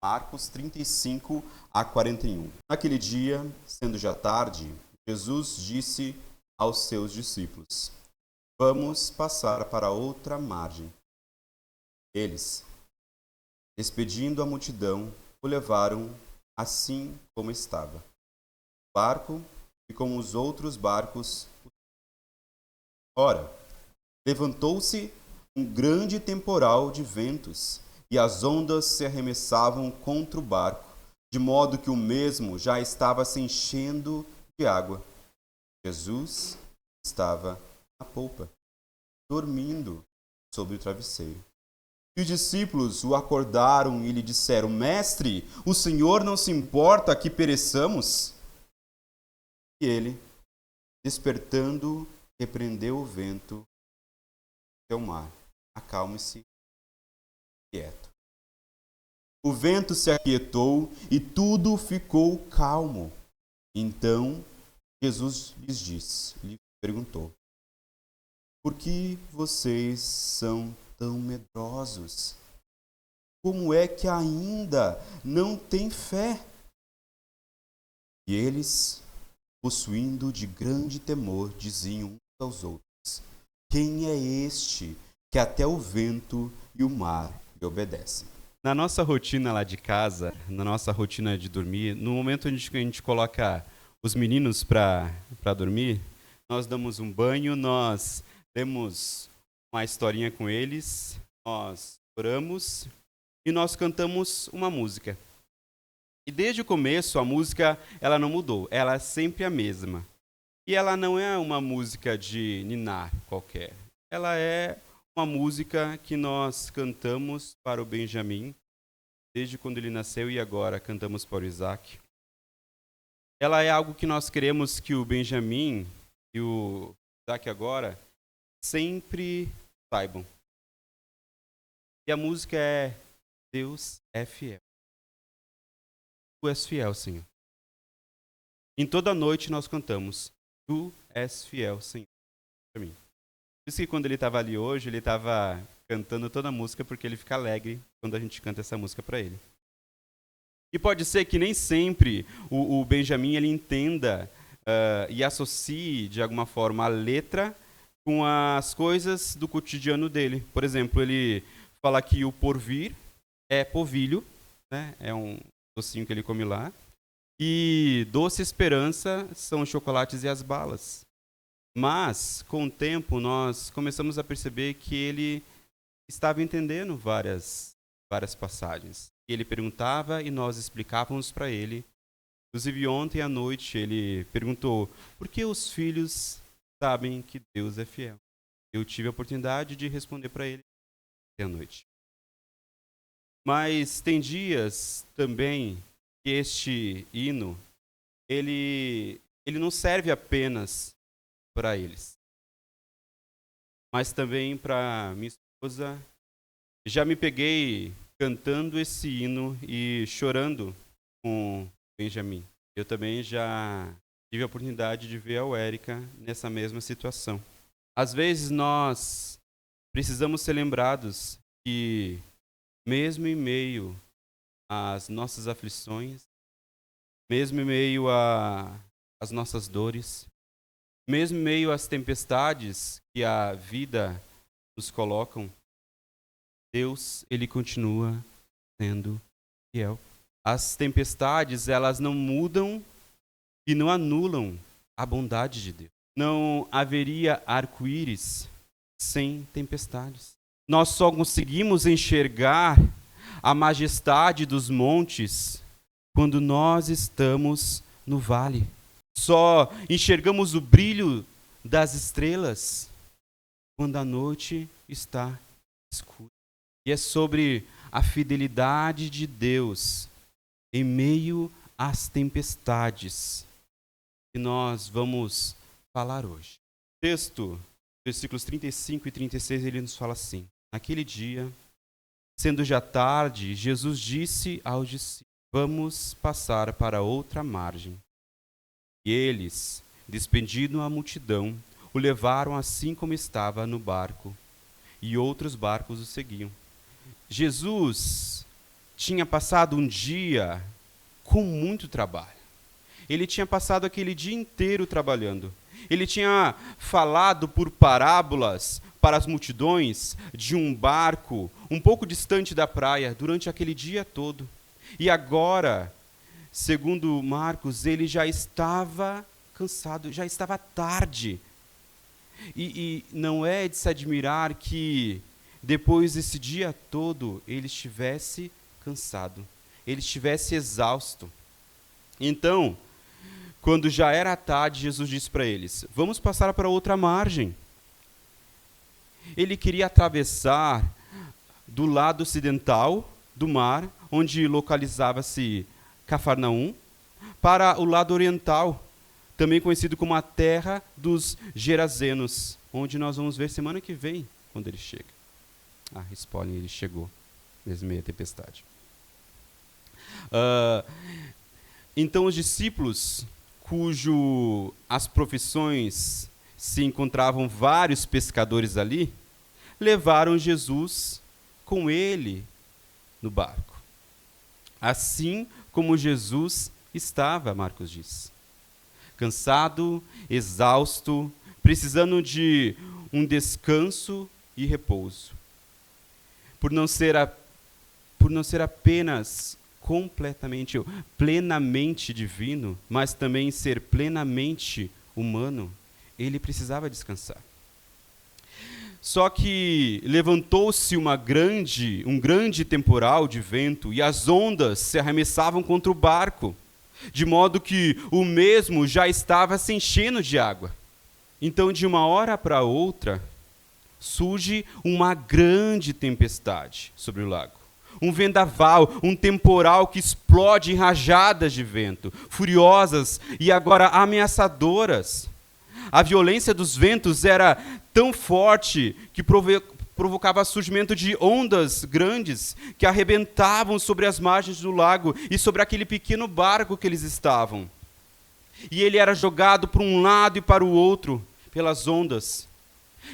Marcos 35 a 41. Naquele dia, sendo já tarde, Jesus disse aos seus discípulos: Vamos passar para outra margem. Eles, despedindo a multidão, o levaram assim como estava, no barco e como os outros barcos. Ora, levantou-se um grande temporal de ventos, e as ondas se arremessavam contra o barco, de modo que o mesmo já estava se enchendo de água. Jesus estava na polpa, dormindo sobre o travesseiro. E os discípulos o acordaram e lhe disseram: Mestre, o Senhor não se importa que pereçamos? E ele, despertando, repreendeu o vento e o mar. Acalme-se, quieto. O vento se aquietou e tudo ficou calmo. Então Jesus lhe perguntou: Por que vocês são tão medrosos? Como é que ainda não têm fé? E eles, possuindo de grande temor, diziam uns aos outros: Quem é este que até o vento e o mar lhe obedecem? Na nossa rotina lá de casa, na nossa rotina de dormir, no momento onde a gente coloca os meninos para dormir, nós damos um banho, nós lemos uma historinha com eles, nós oramos e nós cantamos uma música. E desde o começo a música ela não mudou, ela é sempre a mesma. E ela não é uma música de ninar qualquer, ela é uma música que nós cantamos para o Benjamin, desde quando ele nasceu, e agora cantamos para o Isaac. Ela é algo que nós queremos que o Benjamin e o Isaac agora sempre saibam. E a música é Deus é fiel. Tu és fiel, Senhor. Em toda noite nós cantamos, Tu és fiel, Senhor, para mim. Por isso que quando ele estava ali hoje, ele estava cantando toda a música, porque ele fica alegre quando a gente canta essa música para ele. E pode ser que nem sempre o Benjamin ele entenda e associe de alguma forma a letra com as coisas do cotidiano dele. Por exemplo, ele fala que o porvir é povilho, né? É um docinho que ele come lá. E doce esperança são os chocolates e as balas. Mas, com o tempo, nós começamos a perceber que ele estava entendendo várias passagens. Ele perguntava e nós explicávamos para ele. Inclusive, ontem à noite, ele perguntou por que os filhos sabem que Deus é fiel. Eu tive a oportunidade de responder para ele ontem à noite. Mas tem dias também que este hino, ele não serve apenas para eles, mas também para minha esposa. Já me peguei cantando esse hino e chorando com Benjamin. Eu também já tive a oportunidade de ver a Érica nessa mesma situação. Às vezes nós precisamos ser lembrados que, mesmo em meio às nossas aflições, mesmo em meio às nossas dores, mesmo em meio às tempestades que a vida nos colocam, Deus, ele continua sendo fiel. As tempestades, elas não mudam e não anulam a bondade de Deus. Não haveria arco-íris sem tempestades. Nós só conseguimos enxergar a majestade dos montes quando nós estamos no vale. Só enxergamos o brilho das estrelas quando a noite está escura. E é sobre a fidelidade de Deus em meio às tempestades que nós vamos falar hoje. O texto, versículos 35 e 36, ele nos fala assim: Naquele dia, sendo já tarde, Jesus disse aos discípulos: Vamos passar para outra margem. E eles, despedindo a multidão, o levaram assim como estava no barco, e outros barcos o seguiam. Jesus tinha passado um dia com muito trabalho. Ele tinha passado aquele dia inteiro trabalhando. Ele tinha falado por parábolas para as multidões de um barco um pouco distante da praia durante aquele dia todo. E agora, segundo Marcos, ele já estava cansado, já estava tarde. E não é de se admirar que depois desse dia todo ele estivesse cansado, ele estivesse exausto. Então, quando já era tarde, Jesus disse para eles: vamos passar para outra margem. Ele queria atravessar do lado ocidental do mar, onde localizava-se Cafarnaum, para o lado oriental, também conhecido como a terra dos Gerazenos, onde nós vamos ver semana que vem, quando ele chega. Spoiler, ele chegou, mesmo meio a tempestade. Então os discípulos, cujo as profissões se encontravam vários pescadores ali, levaram Jesus com ele no barco. Assim como Jesus estava, Marcos diz. Cansado, exausto, precisando de um descanso e repouso. Por não ser apenas plenamente divino, mas também ser plenamente humano, ele precisava descansar. Só que levantou-se um grande temporal de vento, e as ondas se arremessavam contra o barco, de modo que o mesmo já estava se enchendo de água. Então, de uma hora para outra, surge uma grande tempestade sobre o lago. Um vendaval, um temporal que explode em rajadas de vento, furiosas e agora ameaçadoras. A violência dos ventos era tão forte que provocava o surgimento de ondas grandes que arrebentavam sobre as margens do lago e sobre aquele pequeno barco que eles estavam. E ele era jogado para um lado e para o outro pelas ondas.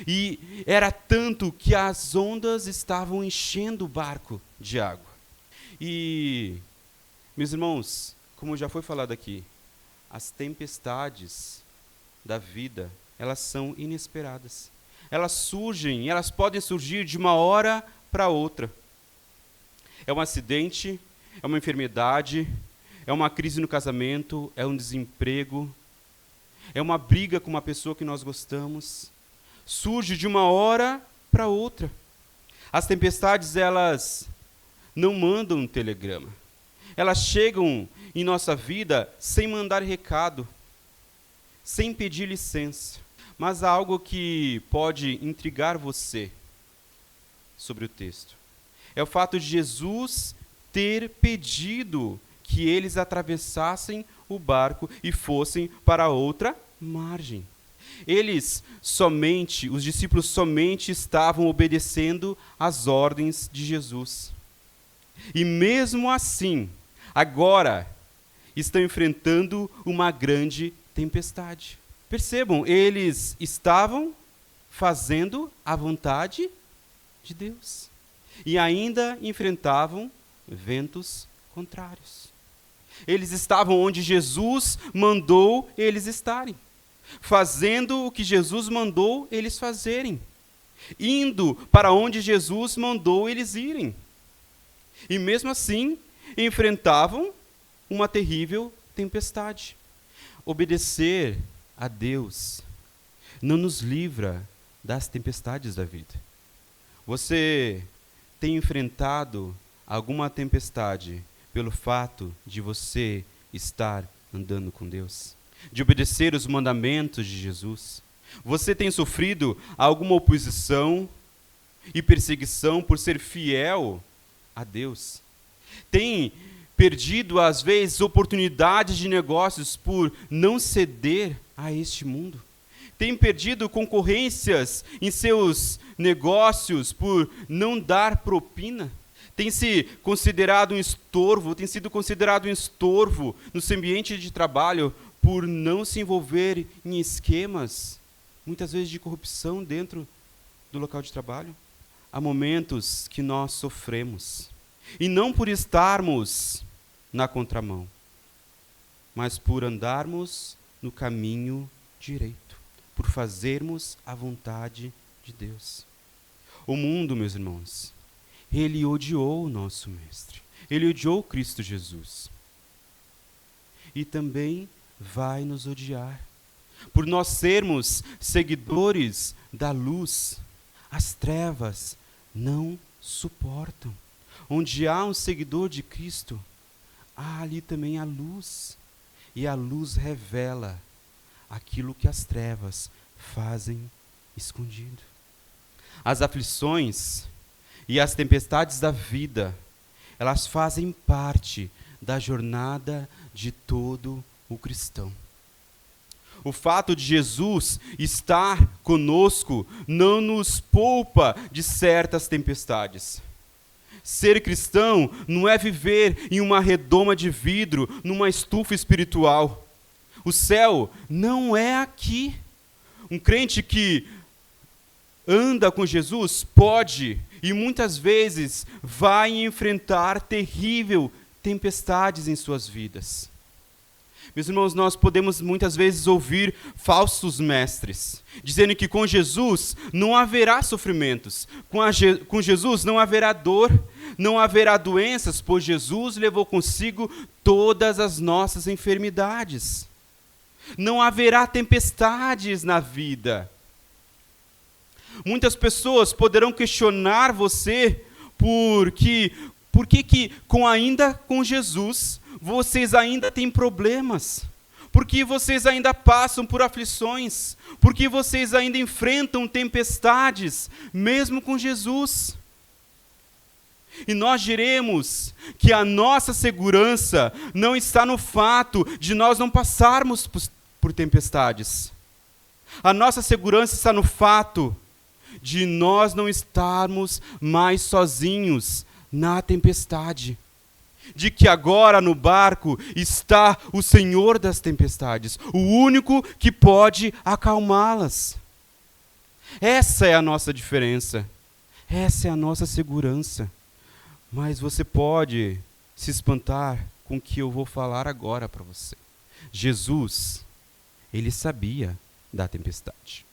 E era tanto que as ondas estavam enchendo o barco de água. E, meus irmãos, como já foi falado aqui, as tempestades da vida, elas são inesperadas. Elas podem surgir de uma hora para outra. É um acidente, é uma enfermidade, é uma crise no casamento, é um desemprego, é uma briga com uma pessoa que nós gostamos. Surge de uma hora para outra. As tempestades, elas não mandam um telegrama. Elas chegam em nossa vida sem mandar recado, sem pedir licença. Mas há algo que pode intrigar você sobre o texto. É o fato de Jesus ter pedido que eles atravessassem o barco e fossem para outra margem. Os discípulos somente estavam obedecendo às ordens de Jesus. E mesmo assim, agora, estão enfrentando uma grande tempestade. Percebam, eles estavam fazendo a vontade de Deus. E ainda enfrentavam ventos contrários. Eles estavam onde Jesus mandou eles estarem. Fazendo o que Jesus mandou eles fazerem. Indo para onde Jesus mandou eles irem. E mesmo assim, enfrentavam uma terrível tempestade. Obedecer a Deus não nos livra das tempestades da vida. Você tem enfrentado alguma tempestade pelo fato de você estar andando com Deus? De obedecer os mandamentos de Jesus? Você tem sofrido alguma oposição e perseguição por ser fiel a Deus? Tem perdido, às vezes, oportunidades de negócios por não ceder a este mundo? Tem perdido concorrências em seus negócios por não dar propina? Tem sido considerado um estorvo no seu ambiente de trabalho por não se envolver em esquemas, muitas vezes de corrupção dentro do local de trabalho? Há momentos que nós sofremos. E não por estarmos na contramão, mas por andarmos no caminho direito, por fazermos a vontade de Deus. O mundo, meus irmãos, ele odiou o nosso Mestre. Ele odiou Cristo Jesus. E também vai nos odiar. Por nós sermos seguidores da luz, as trevas não suportam. Onde há um seguidor de Cristo, há ali também a luz. E a luz revela aquilo que as trevas fazem escondido. As aflições e as tempestades da vida, elas fazem parte da jornada de todo o cristão. O fato de Jesus estar conosco não nos poupa de certas tempestades. Ser cristão não é viver em uma redoma de vidro, numa estufa espiritual. O céu não é aqui. Um crente que anda com Jesus pode e muitas vezes vai enfrentar terríveis tempestades em suas vidas. Meus irmãos, nós podemos muitas vezes ouvir falsos mestres, dizendo que com Jesus não haverá sofrimentos, com Jesus não haverá dor, não haverá doenças, pois Jesus levou consigo todas as nossas enfermidades. Não haverá tempestades na vida. Muitas pessoas poderão questionar você por que ainda com Jesus vocês ainda têm problemas, porque vocês ainda passam por aflições, porque vocês ainda enfrentam tempestades, mesmo com Jesus. E nós diremos que a nossa segurança não está no fato de nós não passarmos por tempestades. A nossa segurança está no fato de nós não estarmos mais sozinhos na tempestade. De que agora no barco está o Senhor das tempestades, o único que pode acalmá-las. Essa é a nossa diferença, essa é a nossa segurança. Mas você pode se espantar com o que eu vou falar agora para você. Jesus, ele sabia da tempestade.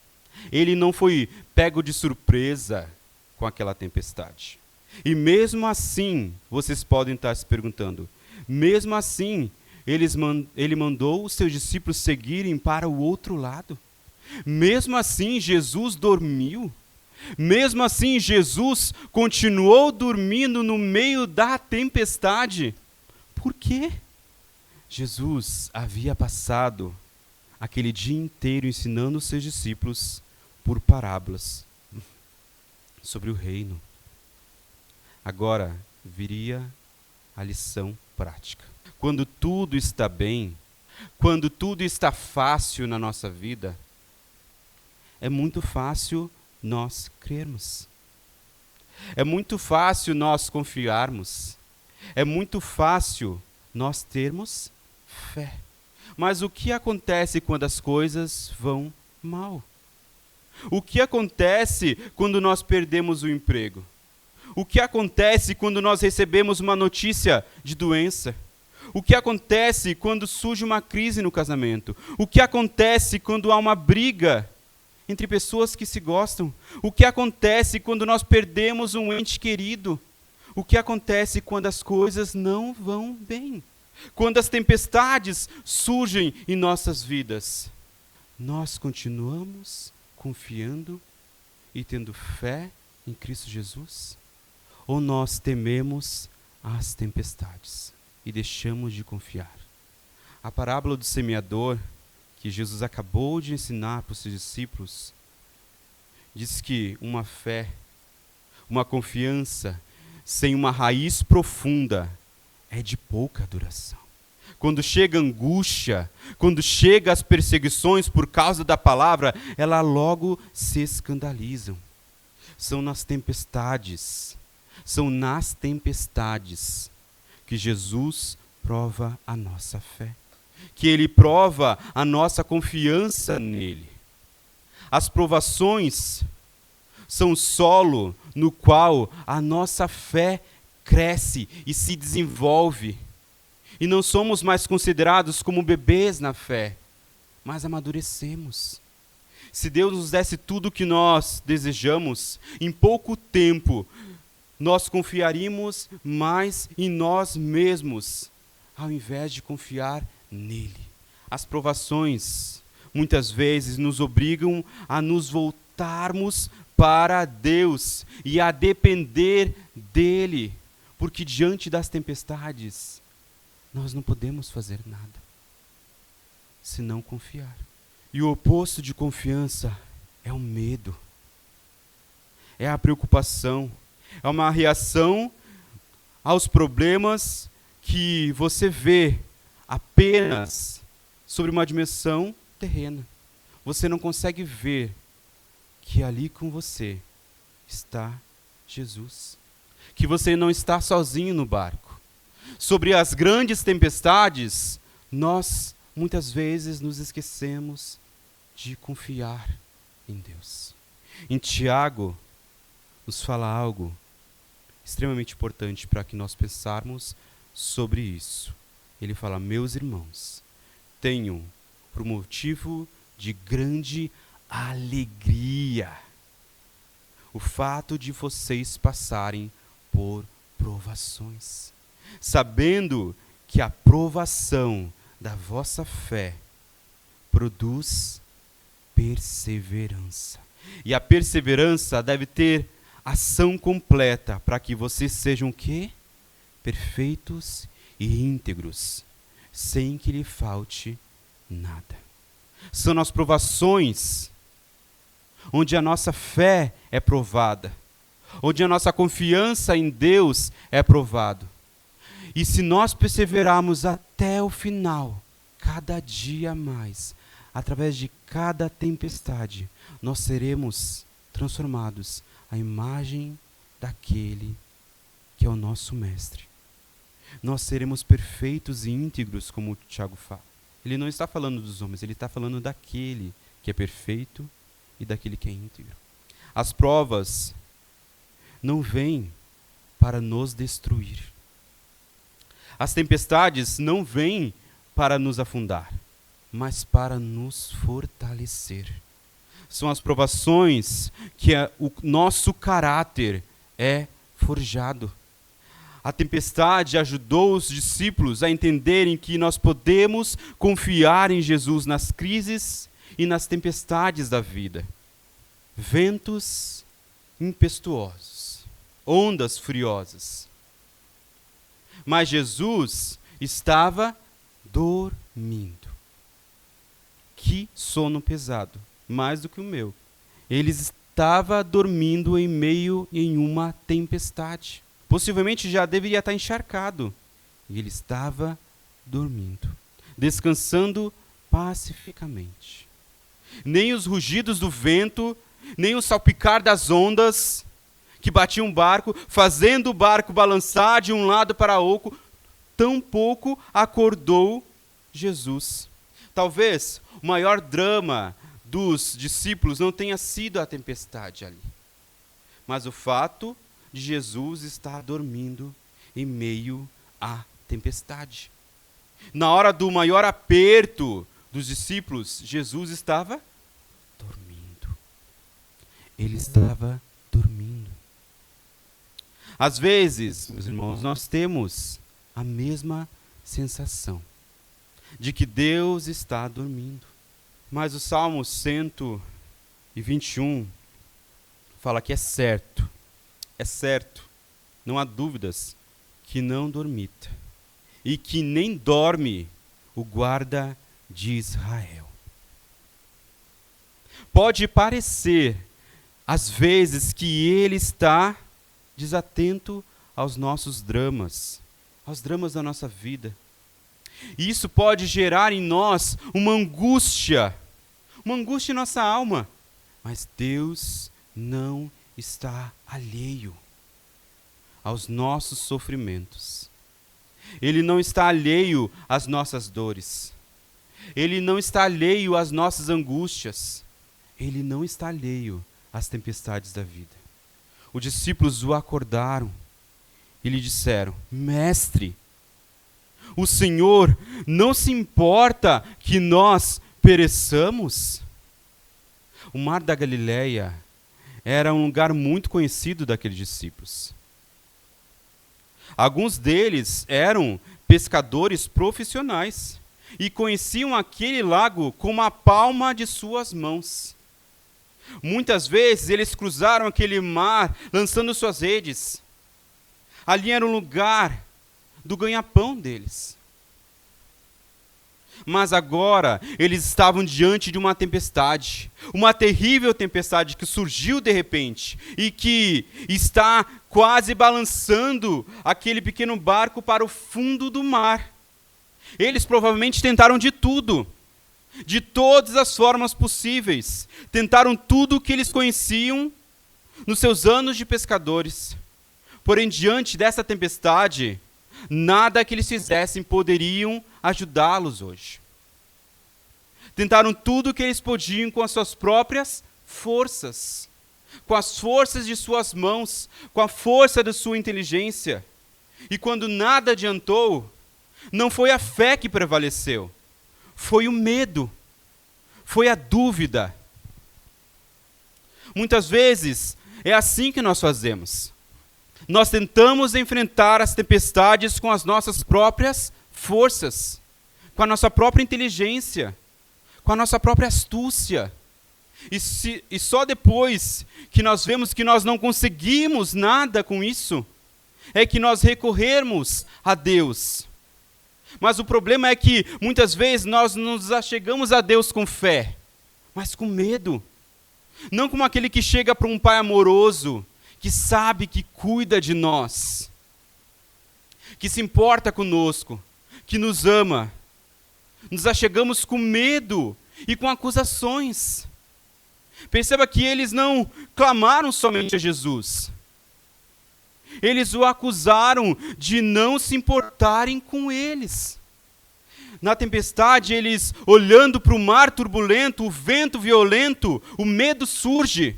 Ele não foi pego de surpresa com aquela tempestade. E mesmo assim, vocês podem estar se perguntando, mesmo assim, ele mandou os seus discípulos seguirem para o outro lado? Mesmo assim, Jesus dormiu? Mesmo assim, Jesus continuou dormindo no meio da tempestade? Por quê? Jesus havia passado aquele dia inteiro ensinando os seus discípulos por parábolas sobre o reino. Agora viria a lição prática. Quando tudo está bem, quando tudo está fácil na nossa vida, é muito fácil nós crermos. É muito fácil nós confiarmos. É muito fácil nós termos fé. Mas o que acontece quando as coisas vão mal? O que acontece quando nós perdemos o emprego? O que acontece quando nós recebemos uma notícia de doença? O que acontece quando surge uma crise no casamento? O que acontece quando há uma briga entre pessoas que se gostam? O que acontece quando nós perdemos um ente querido? O que acontece quando as coisas não vão bem? Quando as tempestades surgem em nossas vidas? Nós continuamos confiando e tendo fé em Cristo Jesus? Ou nós tememos as tempestades e deixamos de confiar? A parábola do semeador, que Jesus acabou de ensinar para os seus discípulos, diz que uma fé, uma confiança sem uma raiz profunda é de pouca duração. Quando chega a angústia, quando chega as perseguições por causa da palavra, elas logo se escandalizam. São nas tempestades que Jesus prova a nossa fé, que Ele prova a nossa confiança nele. As provações são o solo no qual a nossa fé cresce e se desenvolve. E não somos mais considerados como bebês na fé, mas amadurecemos. Se Deus nos desse tudo o que nós desejamos, em pouco tempo, nós confiaríamos mais em nós mesmos, ao invés de confiar nele. As provações, muitas vezes, nos obrigam a nos voltarmos para Deus e a depender dele, porque diante das tempestades, nós não podemos fazer nada, senão confiar. E o oposto de confiança é o medo, é a preocupação, é uma reação aos problemas que você vê apenas sobre uma dimensão terrena. Você não consegue ver que ali com você está Jesus, que você não está sozinho no barco. Sobre as grandes tempestades, nós muitas vezes nos esquecemos de confiar em Deus. Em Tiago, nos fala algo extremamente importante para que nós pensarmos sobre isso. Ele fala: meus irmãos, tenham por motivo de grande alegria o fato de vocês passarem por provações, sabendo que a provação da vossa fé produz perseverança. E a perseverança deve ter ação completa para que vocês sejam o quê? Perfeitos e íntegros, sem que lhe falte nada. São as provações onde a nossa fé é provada, onde a nossa confiança em Deus é provado. E se nós perseverarmos até o final, cada dia mais, através de cada tempestade, nós seremos transformados à imagem daquele que é o nosso mestre. Nós seremos perfeitos e íntegros, como o Tiago fala. Ele não está falando dos homens, ele está falando daquele que é perfeito e daquele que é íntegro. As provas não vêm para nos destruir. As tempestades não vêm para nos afundar, mas para nos fortalecer. São as provações que o nosso caráter é forjado. A tempestade ajudou os discípulos a entenderem que nós podemos confiar em Jesus nas crises e nas tempestades da vida. Ventos impetuosos, ondas furiosas. Mas Jesus estava dormindo. Que sono pesado, mais do que o meu. Ele estava dormindo em uma tempestade. Possivelmente já deveria estar encharcado. E ele estava dormindo, descansando pacificamente. Nem os rugidos do vento, nem o salpicar das ondas que batiam o barco, fazendo o barco balançar de um lado para outro, tampouco acordou Jesus. Talvez o maior drama dos discípulos não tenha sido a tempestade ali, mas o fato de Jesus estar dormindo em meio à tempestade. Na hora do maior aperto dos discípulos, Jesus estava dormindo. Ele estava dormindo. Às vezes, meus irmãos, nós temos a mesma sensação de que Deus está dormindo. Mas o Salmo 121 fala que é certo, não há dúvidas, que não dormita, e que nem dorme o guarda de Israel. Pode parecer, às vezes, que ele está desatento aos nossos dramas, aos dramas da nossa vida. E isso pode gerar em nós uma angústia em nossa alma. Mas Deus não está alheio aos nossos sofrimentos. Ele não está alheio às nossas dores. Ele não está alheio às nossas angústias. Ele não está alheio às tempestades da vida. Os discípulos o acordaram e lhe disseram: Mestre, o Senhor não se importa que nós pereçamos? O mar da Galileia era um lugar muito conhecido daqueles discípulos. Alguns deles eram pescadores profissionais e conheciam aquele lago como a palma de suas mãos. Muitas vezes eles cruzaram aquele mar lançando suas redes. Ali era um lugar do ganha-pão deles. Mas agora eles estavam diante de uma tempestade, uma terrível tempestade que surgiu de repente e que está quase balançando aquele pequeno barco para o fundo do mar. Eles provavelmente tentaram de tudo, de todas as formas possíveis. Tentaram tudo o que eles conheciam nos seus anos de pescadores. Porém, diante dessa tempestade, nada que eles fizessem poderiam ajudá-los hoje. Tentaram tudo o que eles podiam com as suas próprias forças, com as forças de suas mãos, com a força da sua inteligência. E quando nada adiantou, não foi a fé que prevaleceu, foi o medo, foi a dúvida. Muitas vezes é assim que nós fazemos. Nós tentamos enfrentar as tempestades com as nossas próprias forças, com a nossa própria inteligência, com a nossa própria astúcia. E só depois que nós vemos que nós não conseguimos nada com isso, é que nós recorrermos a Deus. Mas o problema é que muitas vezes nós nos achegamos a Deus com fé, mas com medo. Não como aquele que chega para um pai amoroso, que sabe que cuida de nós, que se importa conosco, que nos ama. Nos achegamos com medo e com acusações. Perceba que eles não clamaram somente a Jesus. Eles o acusaram de não se importarem com eles. Na tempestade, eles olhando para o mar turbulento, o vento violento, o medo surge.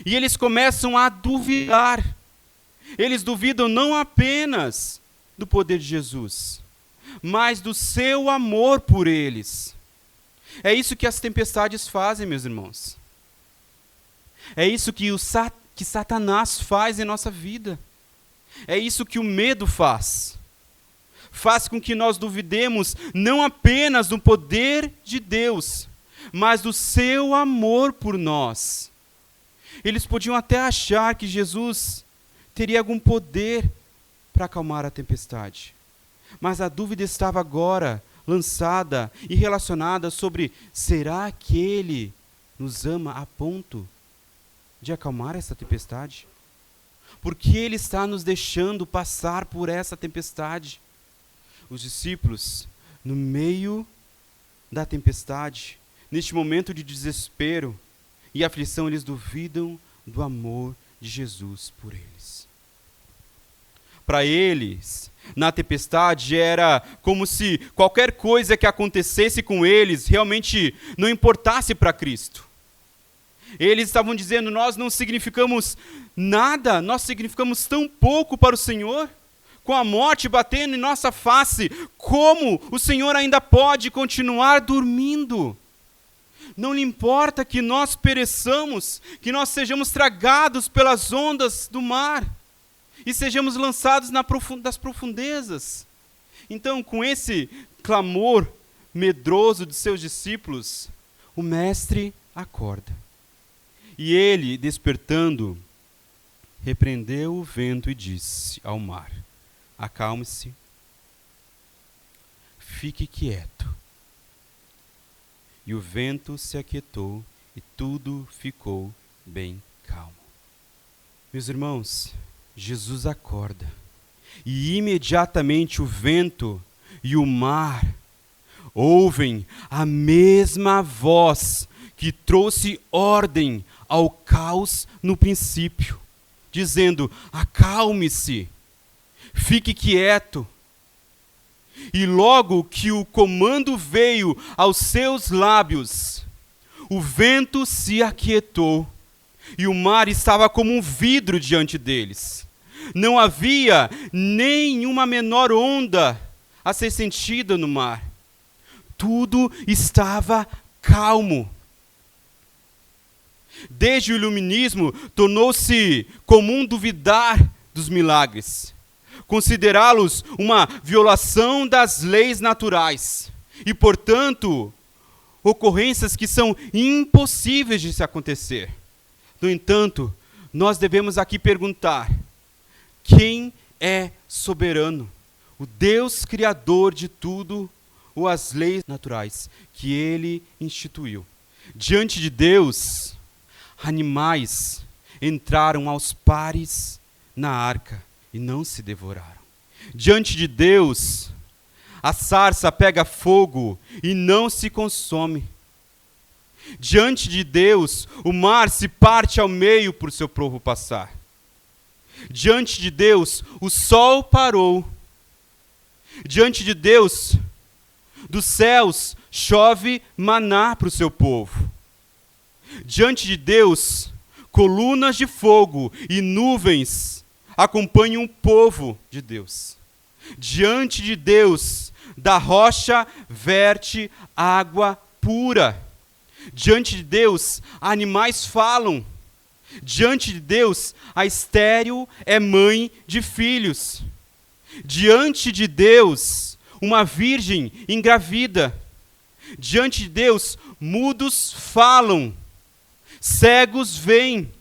E eles começam a duvidar. Eles duvidam não apenas do poder de Jesus, mas do seu amor por eles. É isso que as tempestades fazem, meus irmãos. É isso que Satanás faz em nossa vida. É isso que o medo faz. Faz com que nós duvidemos não apenas do poder de Deus, mas do seu amor por nós. Eles podiam até achar que Jesus teria algum poder para acalmar a tempestade. Mas a dúvida estava agora lançada e relacionada sobre: será que Ele nos ama a ponto de acalmar essa tempestade? Porque Ele está nos deixando passar por essa tempestade. Os discípulos, no meio da tempestade, neste momento de desespero e aflição, eles duvidam do amor de Jesus por eles. Para eles, na tempestade, era como se qualquer coisa que acontecesse com eles realmente não importasse para Cristo. Eles estavam dizendo: nós não significamos nada, nós significamos tão pouco para o Senhor. Com a morte batendo em nossa face, como o Senhor ainda pode continuar dormindo? Não lhe importa que nós pereçamos, que nós sejamos tragados pelas ondas do mar e sejamos lançados das profundezas. Então, com esse clamor medroso de seus discípulos, o mestre acorda. E ele, despertando, repreendeu o vento e disse ao mar: acalme-se, fique quieto. E o vento se aquietou e tudo ficou bem calmo. Meus irmãos, Jesus acorda e imediatamente o vento e o mar ouvem a mesma voz que trouxe ordem ao caos no princípio, dizendo: acalme-se, fique quieto. E logo que o comando veio aos seus lábios, o vento se aquietou e o mar estava como um vidro diante deles. Não havia nenhuma menor onda a ser sentida no mar. Tudo estava calmo. Desde o iluminismo, tornou-se comum duvidar dos milagres, considerá-los uma violação das leis naturais e, portanto, ocorrências que são impossíveis de se acontecer. No entanto, nós devemos aqui perguntar: quem é soberano? O Deus criador de tudo ou as leis naturais que ele instituiu? Diante de Deus, animais entraram aos pares na arca e não se devoraram. Diante de Deus, a sarça pega fogo e não se consome. Diante de Deus, o mar se parte ao meio por seu povo passar. Diante de Deus, o sol parou. Diante de Deus, dos céus chove maná para o seu povo. Diante de Deus, colunas de fogo e nuvens acompanham o povo de Deus. Diante de Deus, da rocha verte água pura. Diante de Deus, animais falam. Diante de Deus, a estéril é mãe de filhos. Diante de Deus, uma virgem engravida. Diante de Deus, mudos falam. Cegos veem,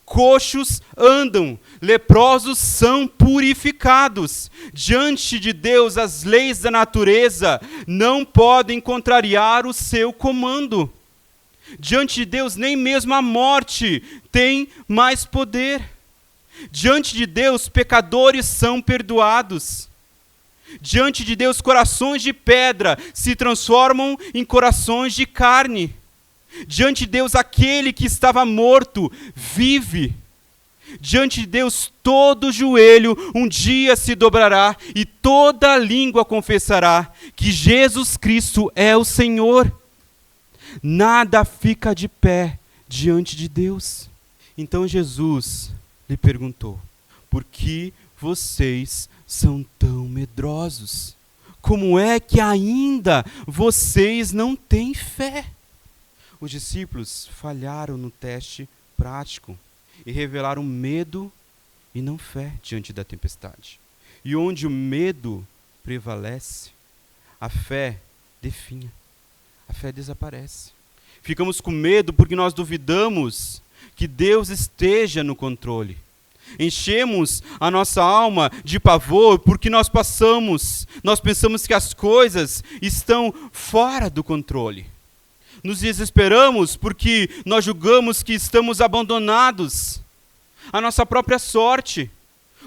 coxos andam, leprosos são purificados. Diante de Deus, as leis da natureza não podem contrariar o seu comando. Diante de Deus, nem mesmo a morte tem mais poder. Diante de Deus, pecadores são perdoados. Diante de Deus, corações de pedra se transformam em corações de carne. Diante de Deus, aquele que estava morto vive. Diante de Deus, todo joelho um dia se dobrará e toda língua confessará que Jesus Cristo é o Senhor. Nada fica de pé diante de Deus. Então Jesus lhe perguntou: por que vocês são tão medrosos? Como é que ainda vocês não têm fé? Os discípulos falharam no teste prático e revelaram medo e não fé diante da tempestade. E onde o medo prevalece, a fé definha, a fé desaparece. Ficamos com medo porque nós duvidamos que Deus esteja no controle. Enchemos a nossa alma de pavor porque nós pensamos que as coisas estão fora do controle. Nos desesperamos porque nós julgamos que estamos abandonados à nossa própria sorte.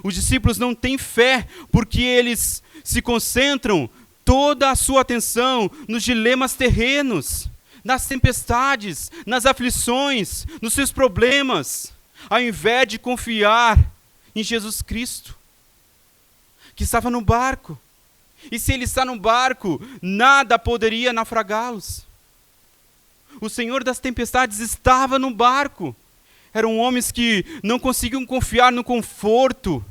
Os discípulos não têm fé porque eles se concentram toda a sua atenção nos dilemas terrenos, nas tempestades, nas aflições, nos seus problemas, ao invés de confiar em Jesus Cristo, que estava no barco. E se ele está no barco, nada poderia naufragá-los. O Senhor das tempestades estava no barco. Eram homens que não conseguiam confiar no conforto,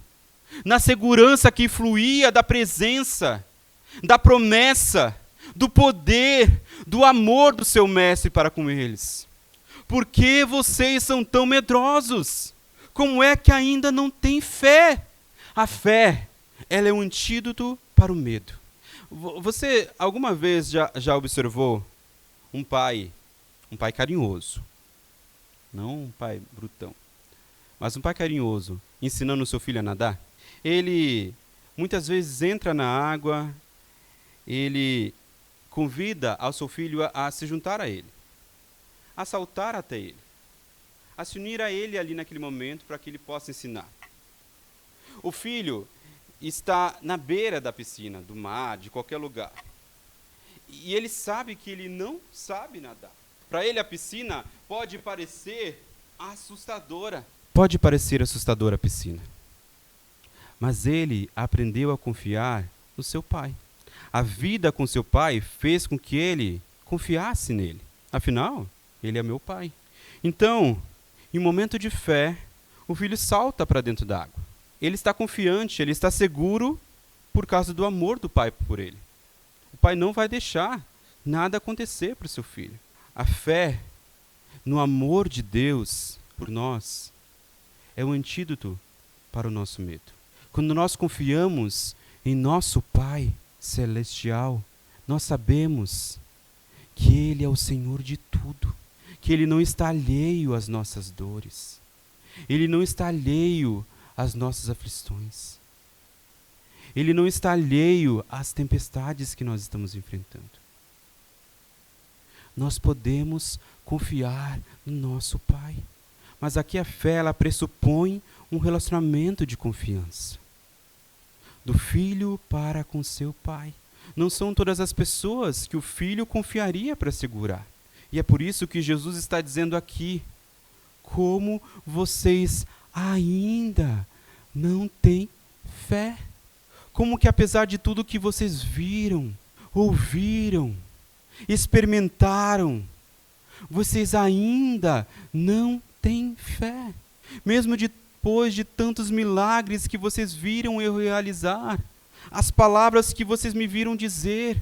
na segurança que fluía da presença, da promessa, do poder, do amor do seu mestre para com eles. Por que vocês são tão medrosos? Como é que ainda não têm fé? A fé, ela é um antídoto para o medo. Você alguma vez já observou um pai carinhoso, não um pai brutão, mas um pai carinhoso, ensinando o seu filho a nadar? Ele muitas vezes entra na água, ele convida ao seu filho a se juntar a ele, a saltar até ele, a se unir a ele ali naquele momento para que ele possa ensinar. O filho está na beira da piscina, do mar, de qualquer lugar, e ele sabe que ele não sabe nadar. Para ele a piscina pode parecer assustadora. Pode parecer assustadora a piscina. Mas ele aprendeu a confiar no seu pai. A vida com seu pai fez com que ele confiasse nele. Afinal, ele é meu pai. Então, em momento de fé, o filho salta para dentro da água. ele está confiante, ele está seguro por causa do amor do pai por ele. O pai não vai deixar nada acontecer para o seu filho. A fé no amor de Deus por nós é o antídoto para o nosso medo. Quando nós confiamos em nosso Pai Celestial, nós sabemos que Ele é o Senhor de tudo, que Ele não está alheio às nossas dores, Ele não está alheio às nossas aflições, Ele não está alheio às tempestades que nós estamos enfrentando. Nós podemos confiar no nosso Pai, mas aqui a fé, ela pressupõe um relacionamento de confiança do filho para com seu pai. Não são todas as pessoas que o filho confiaria para segurar. E é por isso que Jesus está dizendo aqui: como vocês ainda não têm fé? Como que apesar de tudo que vocês viram, ouviram, experimentaram, vocês ainda não têm fé? Mesmo depois de tantos milagres que vocês viram eu realizar, as palavras que vocês me viram dizer,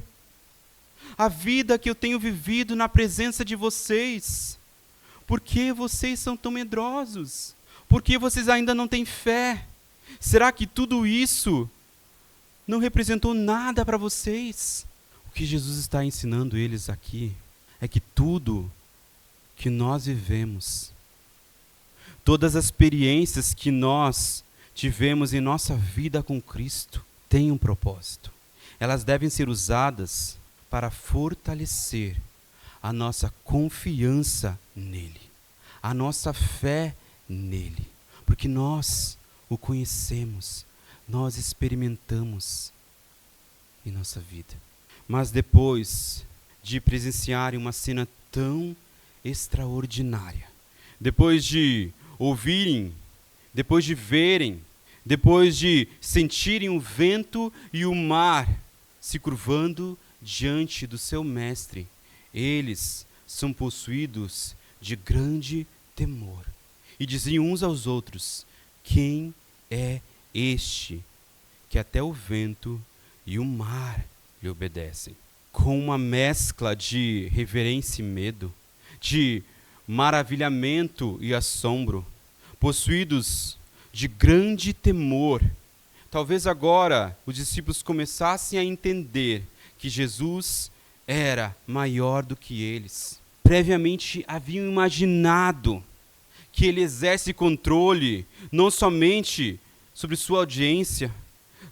a vida que eu tenho vivido na presença de vocês, por que vocês são tão medrosos? Por que vocês ainda não têm fé? Será que tudo isso não representou nada para vocês? O que Jesus está ensinando eles aqui é que tudo que nós vivemos, todas as experiências que nós tivemos em nossa vida com Cristo, têm um propósito. Elas devem ser usadas para fortalecer a nossa confiança nele, a nossa fé nele, porque nós o conhecemos, nós experimentamos em nossa vida. Mas depois de presenciarem uma cena tão extraordinária, depois de ouvirem, depois de verem, depois de sentirem o vento e o mar se curvando diante do seu mestre, eles são possuídos de grande temor e diziam uns aos outros: quem é este que até o vento e o mar lhe obedecem? Com uma mescla de reverência e medo, de maravilhamento e assombro, possuídos de grande temor, talvez agora os discípulos começassem a entender que Jesus era maior do que eles. Previamente haviam imaginado que ele exerce controle não somente sobre sua audiência,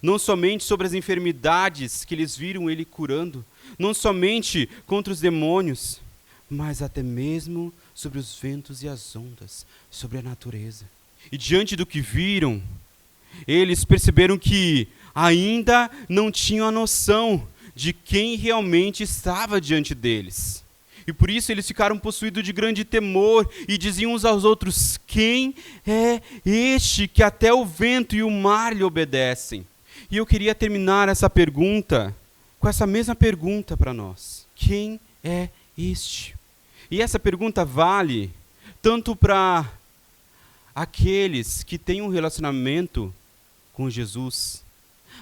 não somente sobre as enfermidades que eles viram ele curando, não somente contra os demônios, mas até mesmo sobre os ventos e as ondas, sobre a natureza. E diante do que viram, eles perceberam que ainda não tinham a noção de quem realmente estava diante deles. E por isso eles ficaram possuídos de grande temor e diziam uns aos outros: quem é este que até o vento e o mar lhe obedecem? E eu queria terminar essa pergunta com essa mesma pergunta para nós: quem é este? E essa pergunta vale tanto para aqueles que têm um relacionamento com Jesus,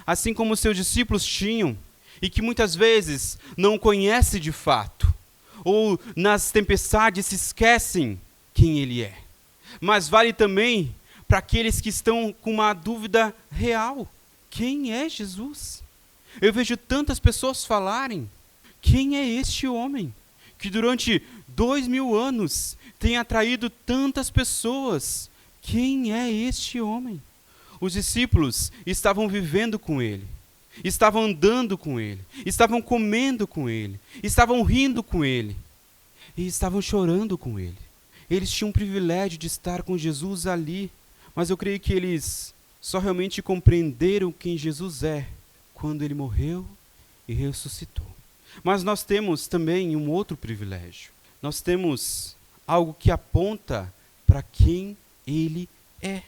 assim como os seus discípulos tinham, e que muitas vezes não conhecem de fato, ou nas tempestades se esquecem quem ele é. Mas vale também para aqueles que estão com uma dúvida real: quem é Jesus? Eu vejo tantas pessoas falarem: quem é este homem que durante 2000 anos tem atraído tantas pessoas? Quem é este homem? Os discípulos estavam vivendo com ele, estavam andando com ele, estavam comendo com ele, estavam rindo com ele e estavam chorando com ele. Eles tinham o privilégio de estar com Jesus ali, mas eu creio que eles só realmente compreenderam quem Jesus é quando ele morreu e ressuscitou. Mas nós temos também um outro privilégio. Nós temos algo que aponta para quem ele é.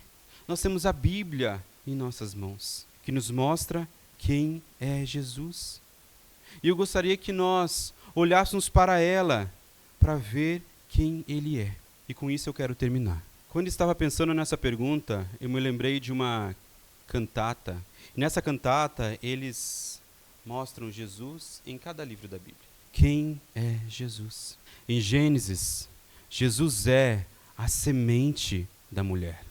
Nós temos a Bíblia em nossas mãos, que nos mostra quem é Jesus. E eu gostaria que nós olhássemos para ela, para ver quem ele é. E com isso eu quero terminar. Quando estava pensando nessa pergunta, eu me lembrei de uma cantata. E nessa cantata, eles mostram Jesus em cada livro da Bíblia. Quem é Jesus? Em Gênesis, Jesus é a semente da mulher.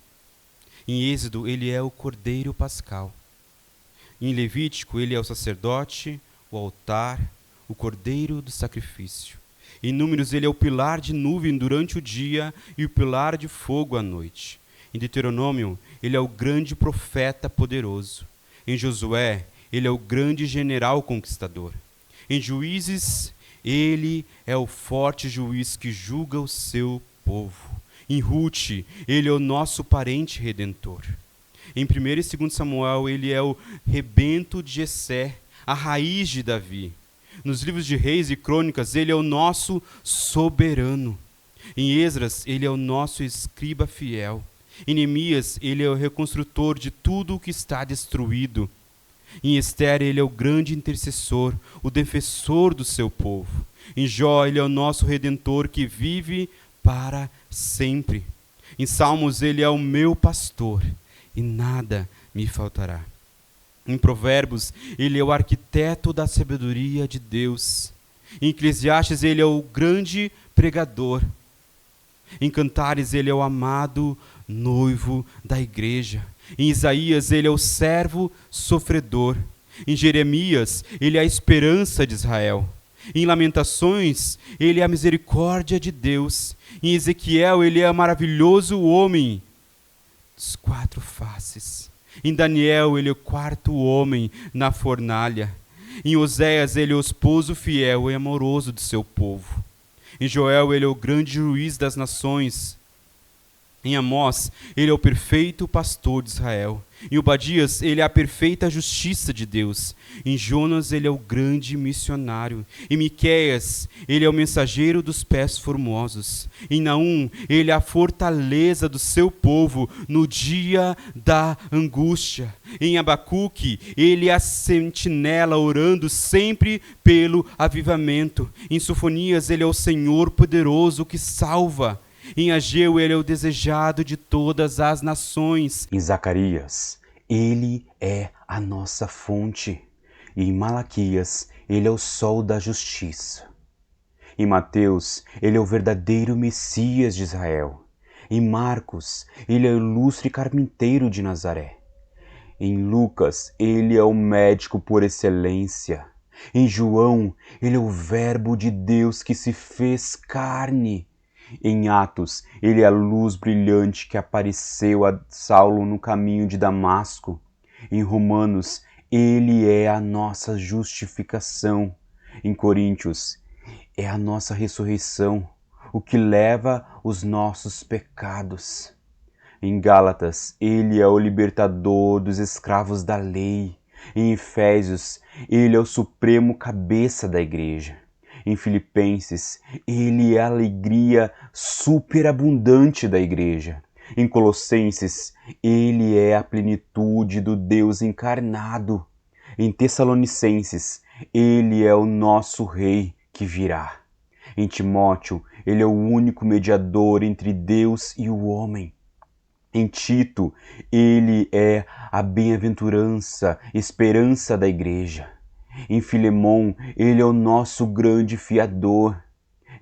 Em Êxodo, ele é o cordeiro pascal. Em Levítico, ele é o sacerdote, o altar, o cordeiro do sacrifício. Em Números, ele é o pilar de nuvem durante o dia e o pilar de fogo à noite. Em Deuteronômio, ele é o grande profeta poderoso. Em Josué, ele é o grande general conquistador. Em Juízes, ele é o forte juiz que julga o seu povo. Em Ruth, ele é o nosso parente redentor. Em 1 e 2 Samuel, ele é o rebento de Jessé, a raiz de Davi. Nos livros de Reis e Crônicas, ele é o nosso soberano. Em Esdras, ele é o nosso escriba fiel. Em Neemias, ele é o reconstrutor de tudo o que está destruído. Em Esther, ele é o grande intercessor, o defensor do seu povo. Em Jó, ele é o nosso redentor que vive para sempre. Em Salmos, ele é o meu pastor e nada me faltará. Em Provérbios, ele é o arquiteto da sabedoria de Deus. Em Eclesiastes, ele é o grande pregador. Em Cantares, ele é o amado noivo da igreja. Em Isaías, ele é o servo sofredor. Em Jeremias, ele é a esperança de Israel. Em Lamentações, ele é a misericórdia de Deus. Em Ezequiel, ele é o maravilhoso homem dos 4 faces. Em Daniel, ele é o 4º homem na fornalha. Em Oséias, ele é o esposo fiel e amoroso do seu povo. Em Joel, ele é o grande juiz das nações. Em Amós, ele é o perfeito pastor de Israel. Em Obadias, ele é a perfeita justiça de Deus. Em Jonas, ele é o grande missionário. Em Miqueias, ele é o mensageiro dos pés formosos. Em Naum, ele é a fortaleza do seu povo no dia da angústia. Em Abacuque, ele é a sentinela orando sempre pelo avivamento. Em Sofonias, ele é o Senhor poderoso que salva. Em Ageu, ele é o desejado de todas as nações. Em Zacarias, ele é a nossa fonte. E em Malaquias, ele é o sol da justiça. Em Mateus, ele é o verdadeiro Messias de Israel. Em Marcos, ele é o ilustre carpinteiro de Nazaré. Em Lucas, ele é o médico por excelência. Em João, ele é o verbo de Deus que se fez carne. Em Atos, ele é a luz brilhante que apareceu a Saulo no caminho de Damasco. Em Romanos, ele é a nossa justificação. Em Coríntios, é a nossa ressurreição, o que leva os nossos pecados. Em Gálatas, ele é o libertador dos escravos da lei. Em Efésios, ele é o supremo cabeça da igreja. Em Filipenses, ele é a alegria superabundante da igreja. Em Colossenses, ele é a plenitude do Deus encarnado. Em Tessalonicenses, ele é o nosso rei que virá. Em Timóteo, ele é o único mediador entre Deus e o homem. Em Tito, ele é a bem-aventurança, esperança da igreja. Em Filemão, ele é o nosso grande fiador.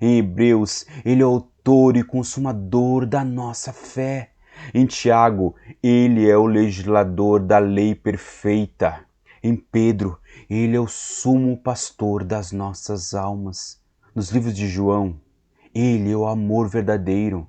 Em Hebreus, ele é o autor e consumador da nossa fé. Em Tiago, ele é o legislador da lei perfeita. Em Pedro, ele é o sumo pastor das nossas almas. Nos livros de João, ele é o amor verdadeiro.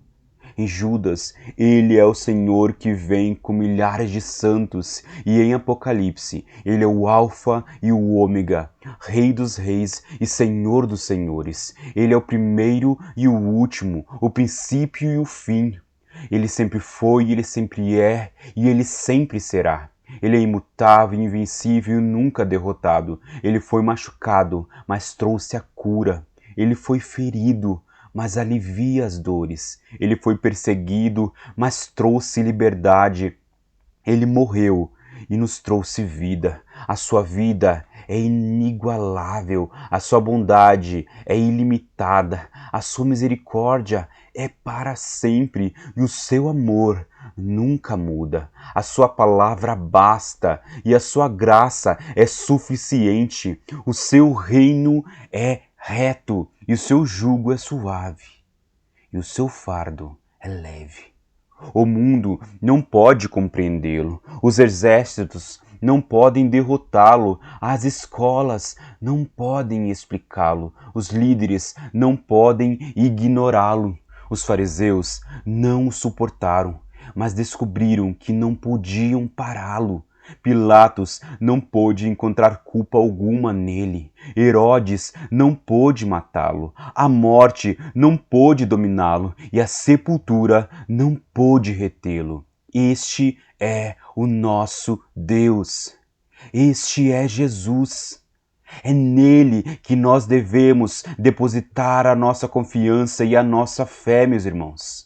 Em Judas, ele é o Senhor que vem com milhares de santos. E em Apocalipse, ele é o Alfa e o Ômega, Rei dos reis e Senhor dos senhores. Ele é o primeiro e o último, o princípio e o fim. Ele sempre foi, ele sempre é e ele sempre será. Ele é imutável, invencível e nunca derrotado. Ele foi machucado, mas trouxe a cura. Ele foi ferido, mas alivia as dores. Ele foi perseguido, mas trouxe liberdade. Ele morreu e nos trouxe vida. A sua vida é inigualável, a sua bondade é ilimitada, a sua misericórdia é para sempre e o seu amor nunca muda. A sua palavra basta e a sua graça é suficiente. O seu reino é reto e o seu jugo é suave e o seu fardo é leve. O mundo não pode compreendê-lo, os exércitos não podem derrotá-lo, as escolas não podem explicá-lo, os líderes não podem ignorá-lo. Os fariseus não o suportaram, mas descobriram que não podiam pará-lo. Pilatos não pôde encontrar culpa alguma nele. Herodes não pôde matá-lo. A morte não pôde dominá-lo e a sepultura não pôde retê-lo. Este é o nosso Deus. Este é Jesus. É nele que nós devemos depositar a nossa confiança e a nossa fé, meus irmãos.